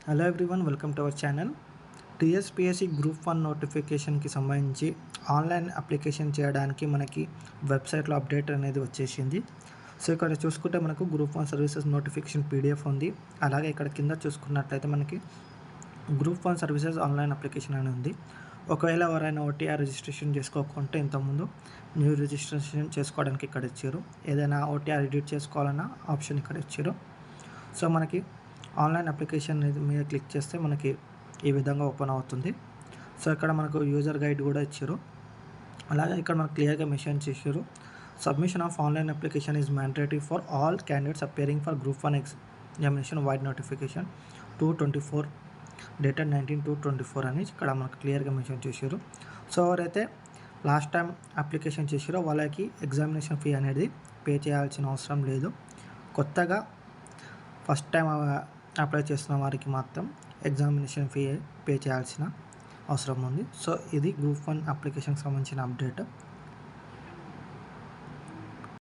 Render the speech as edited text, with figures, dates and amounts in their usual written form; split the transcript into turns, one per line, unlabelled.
Hello everyone, welcome to our channel. TSPSC group 1 నోటిఫికేషన్కి సంబంధించి online application చేయడానికి మనకి వెబ్సైట్లో అప్డేట్ అనేది వచ్చేసింది. సో ఇక్కడ చూసుకుంటే మనకు గ్రూప్ 1 సర్వీసెస్ నోటిఫికేషన్ పీడిఎఫ్ ఉంది. అలాగే ఇక్కడ కింద చూసుకున్నట్లయితే మనకి గ్రూప్ 1 సర్వీసెస్ ఆన్లైన్ అప్లికేషన్ అని ఉంది. ఒకవేళ ఎవరైనా ఓటీఆర్ రిజిస్ట్రేషన్ చేసుకోకుంటే ఇంతకుముందు న్యూ రిజిస్ట్రేషన్ చేసుకోవడానికి ఇక్కడ ఇచ్చారు. ఏదైనా ఓటీఆర్ ఎడిట్ చేసుకోవాలన్నా ఆప్షన్ ఇక్కడ ఇచ్చారు. సో మనకి ఆన్లైన్ అప్లికేషన్ మీద క్లిక్ చేస్తే మనకి ఈ విధంగా ఓపెన్ అవుతుంది. సో ఇక్కడ మనకు యూజర్ గైడ్ కూడా ఇచ్చారు. అలాగే ఇక్కడ మనకు క్లియర్గా మెన్షన్ చేశారు, submission of online application is mandatory for all candidates appearing for group 1 examination wide notification 2/24 dated 19/2/24 అని ఇక్కడ మనకు క్లియర్గా మెన్షన్ చేశారు. సో ఎవరైతే లాస్ట్ టైం అప్లికేషన్ చేశారో వాళ్ళకి ఎగ్జామినేషన్ ఫీ అనేది పే చేయాల్సిన అవసరం లేదు. కొత్తగా ఫస్ట్ టైం అప్లై చేస్తున్న వారికి మాత్రం ఎగ్జామినేషన్ ఫీ పే చేయాల్సిన అవసరం ఉంది. సో ఇది గ్రూప్ 1 అప్లికేషన్కి సంబంధించిన అప్డేట్.